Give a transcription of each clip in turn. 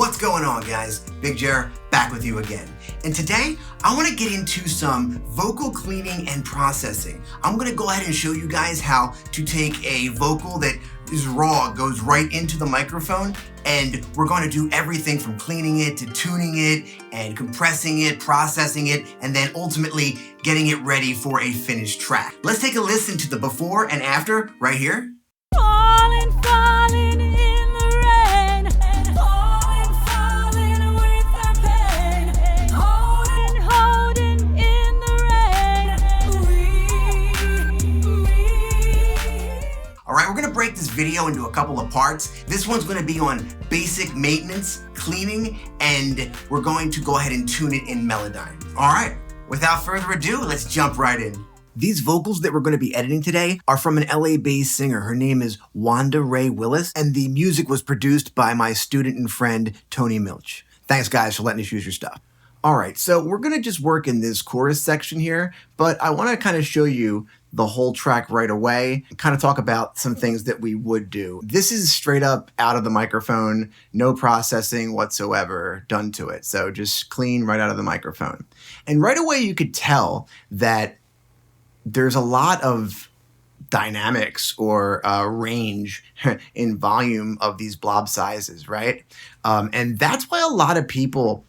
What's going on, guys? Big Jer back with you again. And today, I want to get into some vocal cleaning and processing. I'm going to go ahead and show you guys how to take a vocal that is raw, goes right into the microphone, and we're going to do everything from cleaning it to tuning it and compressing it, processing it, and then ultimately getting it ready for a finished track. Let's take a listen to the before and after right here. Falling in the rain, falling with the pain, holding in the rain. All right, we're gonna break this video into a couple of parts. This one's gonna be on basic maintenance, cleaning, and we're going to go ahead and tune it in Melodyne. All right, without further ado, let's jump right in. These vocals that we're going to be editing today are from an LA-based singer. Her name is Wanda Willis, and the music was produced by my student and friend, Tony Milch. Thanks, guys, for letting us use your stuff. All right, so we're going to just work in this chorus section here, but I want to kind of show you the whole track right away, kind of talk about some things that we would do. This is straight up out of the microphone, no processing whatsoever done to it. So just clean right out of the microphone. And right away, you could tell that there's a lot of dynamics or range in volume of these blob sizes, right? And that's why a lot of people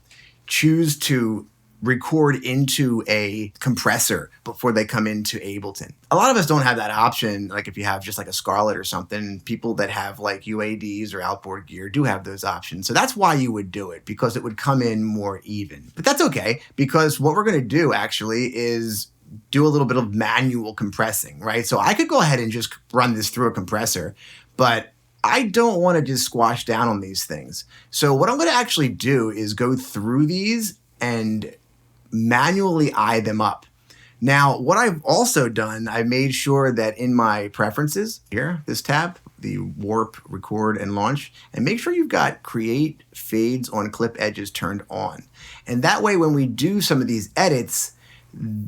choose to record into a compressor before they come into Ableton. A lot of us don't have that option. Like if you have just like a Scarlett or something, people that have like UADs or outboard gear do have those options. So that's why you would do it, because it would come in more even. But that's okay, because what we're gonna do actually is do a little bit of manual compressing, right? So I could go ahead and just run this through a compressor, but I don't want to just squash down on these things. So what I'm going to actually do is go through these and manually eye them up. Now, what I've also done, I made sure that in my preferences here, this tab, the warp, record, and launch, and make sure you've got create fades on clip edges turned on. And that way, when we do some of these edits,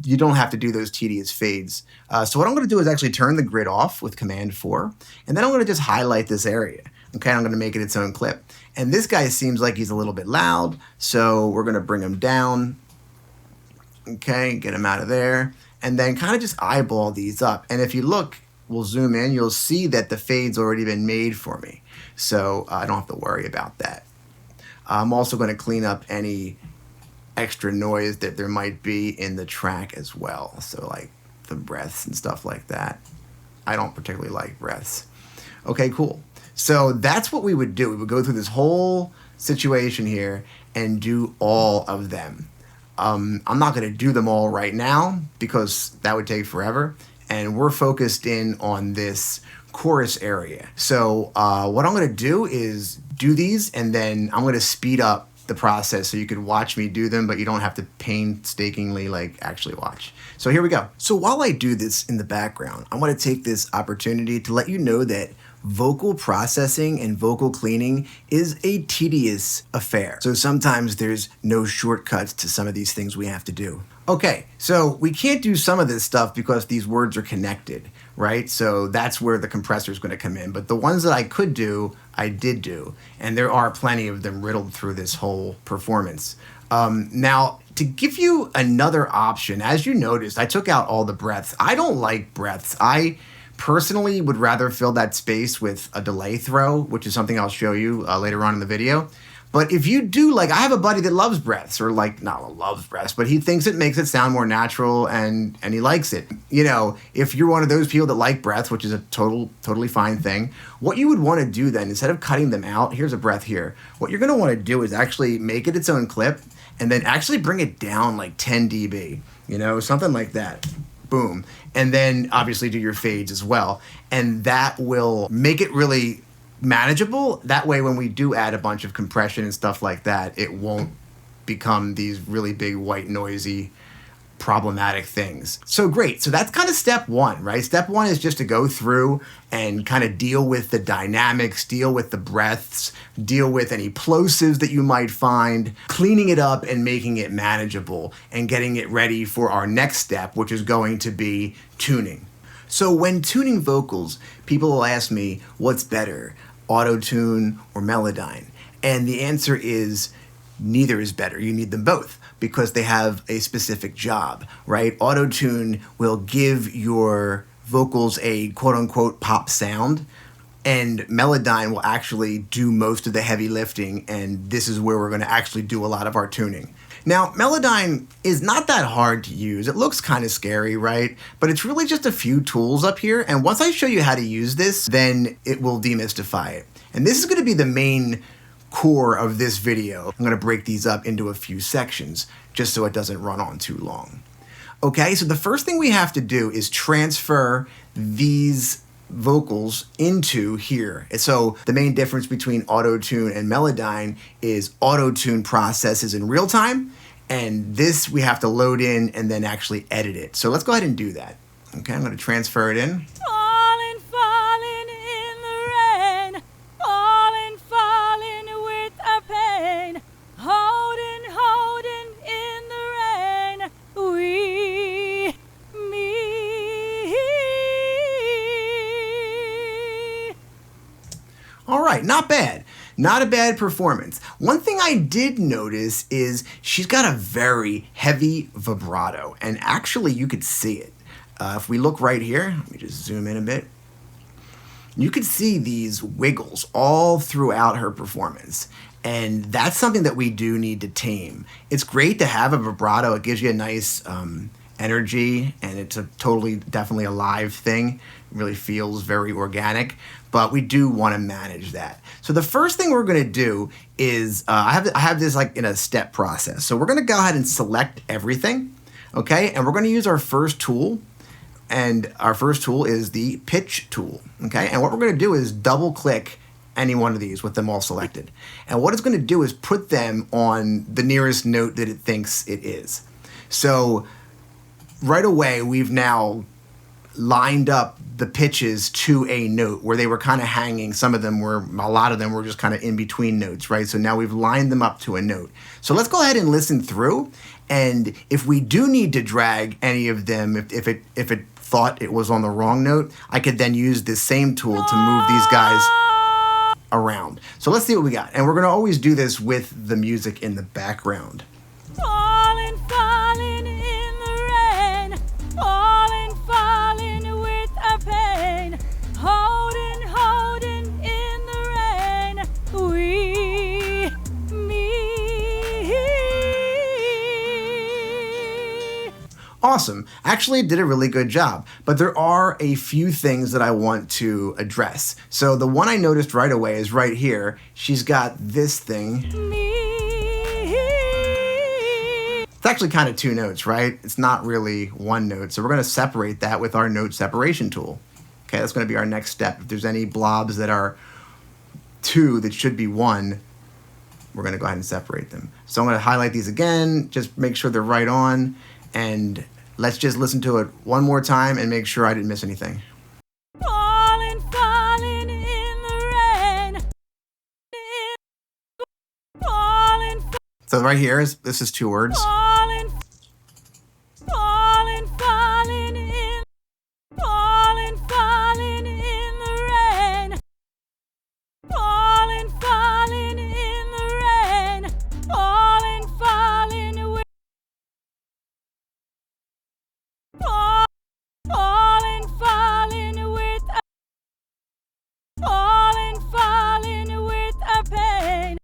you don't have to do those tedious fades. So what I'm going to do is actually turn the grid off with Command 4, and then I'm going to just highlight this area. Okay, I'm going to make it its own clip. And this guy seems like he's a little bit loud, so we're going to bring him down. Okay, get him out of there, and then kind of just eyeball these up. And if you look, we'll zoom in, you'll see that the fade's already been made for me. So I don't have to worry about that. I'm also going to clean up any extra noise that there might be in the track as well. So like the breaths and stuff like that. I don't particularly like breaths. Okay, cool. So that's what we would do. We would go through this whole situation here and do all of them. I'm not going to do them all right now because that would take forever. And we're focused in on this chorus area. So what I'm going to do is do these, and then I'm going to speed up the process so you can watch me do them, but you don't have to painstakingly like actually watch. So here we go. So while I do this in the background, I want to take this opportunity to let you know that vocal processing and vocal cleaning is a tedious affair. So sometimes there's no shortcuts to some of these things we have to do. Okay, so we can't do some of this stuff because these words are connected, right? So that's where the compressor is going to come in. But the ones that I could do, I did do. And there are plenty of them riddled through this whole performance. Now, to give you another option, as you noticed, I took out all the breaths. I don't like breaths. I personally would rather fill that space with a delay throw, which is something I'll show you later on in the video. But if you do, like, I have a buddy that loves breaths, or like, not loves breaths, but he thinks it makes it sound more natural and he likes it. You know, if you're one of those people that like breaths, which is a totally fine thing, what you would want to do then, instead of cutting them out, here's a breath here. What you're going to want to do is actually make it its own clip and then actually bring it down like 10 dB, you know, something like that. Boom. And then obviously do your fades as well. And that will make it really manageable. That way, when we do add a bunch of compression and stuff like that, it won't become these really big white noisy problematic things. So great. So that's kind of step one, right? Step one is just to go through and kind of deal with the dynamics, deal with the breaths, deal with any plosives that you might find, cleaning it up and making it manageable and getting it ready for our next step, which is going to be tuning. So when tuning vocals, people will ask me, what's better, auto-tune or Melodyne? And the answer is neither is better. You need them both because they have a specific job, right? Auto-tune will give your vocals a quote-unquote pop sound, and Melodyne will actually do most of the heavy lifting, and this is where we're going to actually do a lot of our tuning. Now, Melodyne is not that hard to use. It looks kind of scary, right? But it's really just a few tools up here, and once I show you how to use this, then it will demystify it. And this is going to be the main core of this video. I'm going to break these up into a few sections just so it doesn't run on too long. Okay, so the first thing we have to do is transfer these vocals into here. And so the main difference between auto-tune and Melodyne is auto-tune processes in real time, and this we have to load in and then actually edit it. So let's go ahead and do that. Okay, I'm going to transfer it in. Falling, falling in the rain, falling, falling with a pain, holding, holding in the rain, we, me. All right, not bad. Not a bad performance. One thing I did notice is she's got a very heavy vibrato, and actually you could see it. If we look right here, let me just zoom in a bit. You could see these wiggles all throughout her performance, and that's something that we do need to tame. It's great to have a vibrato. It gives you a nice energy, and it's a definitely a live thing. It really feels very organic, but we do want to manage that. So the first thing we're going to do is, I have this like in a step process. So we're going to go ahead and select everything, okay? And we're going to use our first tool, and our first tool is the pitch tool, okay? And what we're going to do is double click any one of these with them all selected. And what it's going to do is put them on the nearest note that it thinks it is. So right away, we've now lined up the pitches to a note where they were kind of hanging. A lot of them were just kind of in between notes, right? So now we've lined them up to a note. So let's go ahead and listen through. And if we do need to drag any of them, if it thought it was on the wrong note, I could then use this same tool to move these guys around. So let's see what we got. And we're going to always do this with the music in the background. Falling, falling in the rain, falling, falling with a pain, holding, holding in the rain, we, me. Awesome. Actually did a really good job, but there are a few things that I want to address. So the one I noticed right away is right here. She's got this thing. It's actually kind of two notes, right? It's not really one note. So we're going to separate that with our note separation tool. Okay, that's going to be our next step. If there's any blobs that are two that should be one, we're going to go ahead and separate them. So I'm going to highlight these again, just make sure they're right on, and let's just listen to it one more time and make sure I didn't miss anything. Falling, falling in the rain, falling, So right here, this is two words. falling, falling, falling in, falling, falling in the rain, falling, falling in the rain, falling, falling with, falling, falling with, falling, falling with a pain.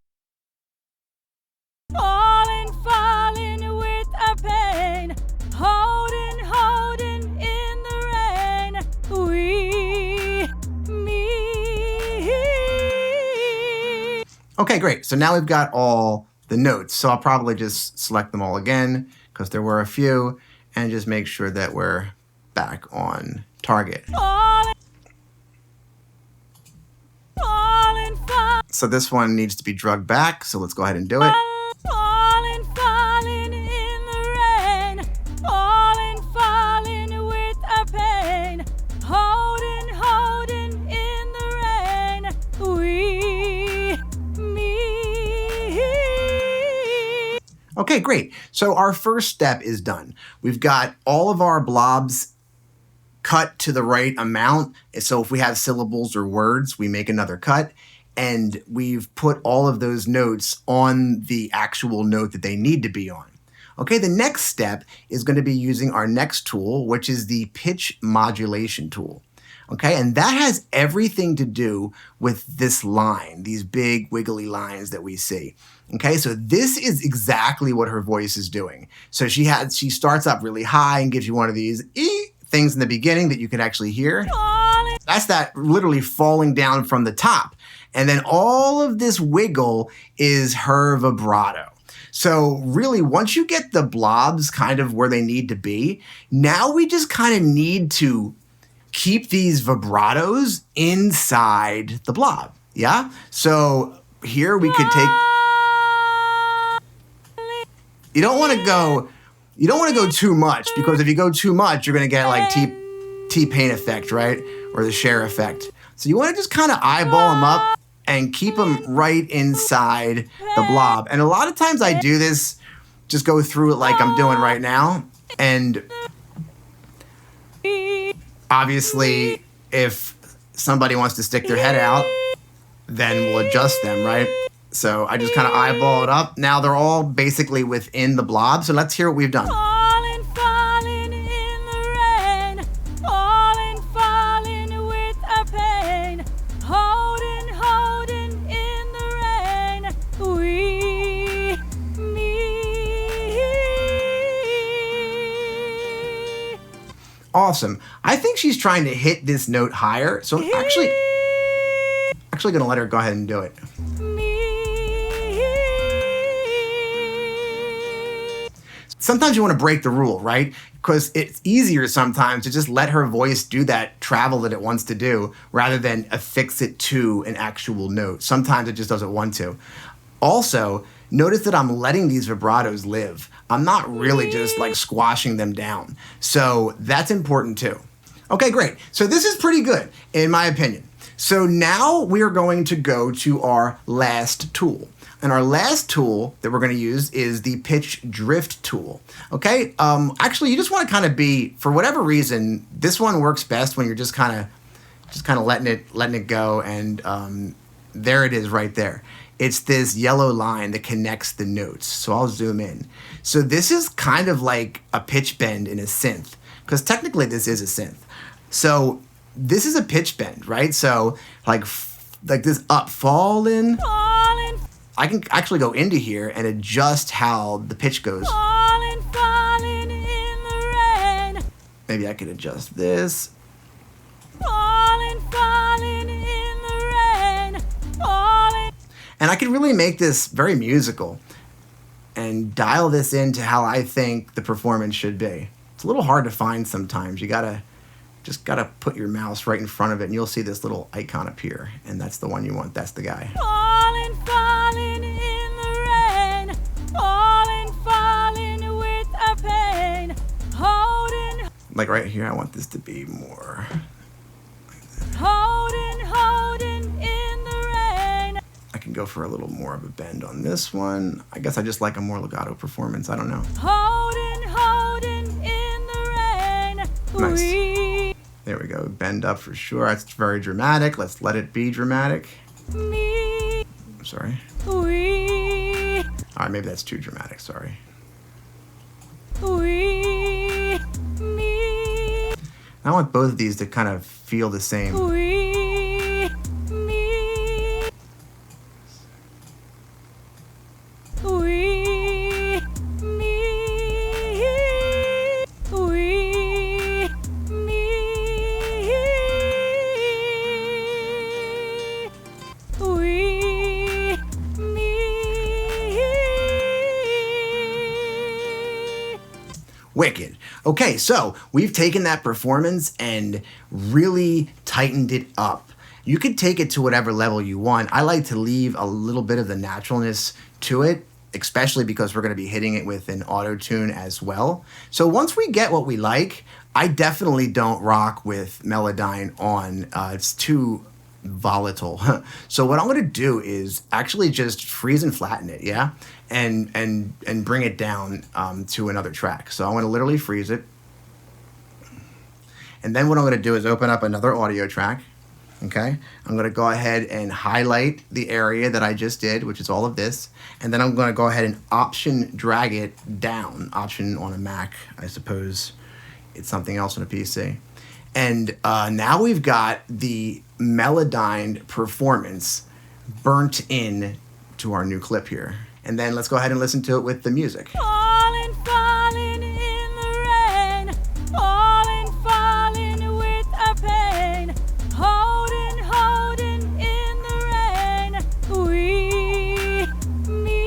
Falling, falling with a pain, holding, holding in the rain, we, me. Okay, great. So now we've got all the notes. So I'll probably just select them all again because there were a few, and just make sure that we're back on target. Falling, falling, So this one needs to be drugged back. So let's go ahead and do it. falling, falling in the rain, falling, falling with a pain, holding, holding in the rain, we, me. Okay, great. So our first step is done. We've got all of our blobs cut to the right amount. So if we have syllables or words, we make another cut. and we've put all of those notes on the actual note that they need to be on. Okay, the next step is going to be using our next tool, which is the pitch modulation tool. Okay, and that has everything to do with this line, these big wiggly lines that we see. Okay, so this is exactly what her voice is doing. So she starts up really high and gives you one of these things in the beginning that you can actually hear. That's that literally falling down from the top. And then all of this wiggle is her vibrato. So really, once you get the blobs kind of where they need to be, now we just kind of need to keep these vibratos inside the blob, yeah? So here we could take, you don't want to go too much, because if you go too much, you're going to get like T-Pain effect, right? Or the Cher effect. So you want to just kind of eyeball them up and keep them right inside the blob. And a lot of times I do this, just go through it like I'm doing right now. And obviously, if somebody wants to stick their head out, then we'll adjust them, right? So I just kind of eyeball it up. Now they're all basically within the blob. So let's hear what we've done. Falling, falling in the rain, falling with a pain, holding, holding in the rain, me. Awesome. I think she's trying to hit this note higher. So I'm actually going to let her go ahead and do it. Sometimes you want to break the rule, right? Because it's easier sometimes to just let her voice do that travel that it wants to do rather than affix it to an actual note. Sometimes it just doesn't want to. Also, notice that I'm letting these vibratos live. I'm not really just like squashing them down. So that's important too. Okay, great. So this is pretty good in my opinion. So now we are going to go to our last tool. And our last tool that we're going to use is the pitch drift tool. Okay, actually, you just want to kind of be, for whatever reason, this one works best when you're just kind of letting it go, and there it is right there. It's this yellow line that connects the notes. So I'll zoom in. So this is kind of like a pitch bend in a synth, because technically this is a synth. So this is a pitch bend, right? So like this up, falling. I can actually go into here and adjust how the pitch goes. Falling, falling in the rain. Maybe I could adjust this. Falling, falling in the rain. Falling. And I can really make this very musical and dial this into how I think the performance should be. It's a little hard to find sometimes. You just gotta put your mouse right in front of it and you'll see this little icon appear. And that's the one you want, that's the guy. Falling, falling in the rain. Falling, falling with a pain. Holding. Like right here, I want this to be more. Holding, holding in the rain. I can go for a little more of a bend on this one. I guess I just like a more legato performance, I don't know. Holding, holding in the rain. Nice. There we go, bend up for sure. That's very dramatic. Let's let it be dramatic. Me. I'm sorry. We. All right, maybe that's too dramatic, sorry. We. Me. I want both of these to kind of feel the same. We. Me. We. Me. We. Wicked. Okay, so we've taken that performance and really tightened it up. You could take it to whatever level you want. I like to leave a little bit of the naturalness to it, especially because we're going to be hitting it with an auto-tune as well. So once we get what we like, I definitely don't rock with Melodyne on. It's too volatile. So what I'm going to do is actually just freeze and flatten it, yeah? And bring it down to another track. So I'm going to literally freeze it. And then what I'm going to do is open up another audio track. Okay, I'm gonna go ahead and highlight the area that I just did, which is all of this, and then I'm gonna go ahead and Option drag it down. Option on a Mac, I suppose it's something else on a PC. And now we've got the Melodyne performance burnt in to our new clip here. And then let's go ahead and listen to it with the music. Falling, falling in the rain, falling, falling with a pain, holding, holding in the rain, me.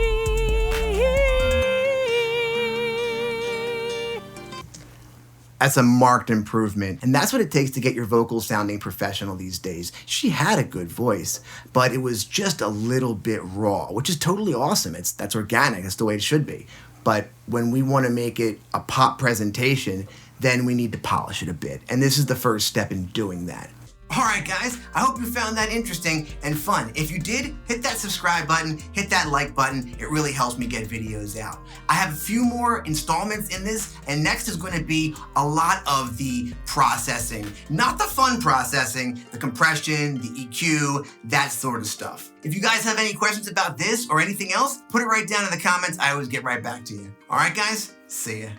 That's a marked improvement, and that's what it takes to get your vocals sounding professional these days. She had a good voice, but it was just a little bit raw, which is totally awesome. That's organic, that's the way it should be. But when we want to make it a pop presentation, then we need to polish it a bit, and this is the first step in doing that. All right, guys, I hope you found that interesting and fun. If you did, hit that subscribe button, hit that like button. It really helps me get videos out. I have a few more installments in this, and next is going to be a lot of the processing. Not the fun processing, the compression, the EQ, that sort of stuff. If you guys have any questions about this or anything else, put it right down in the comments. I always get right back to you. All right, guys, see ya.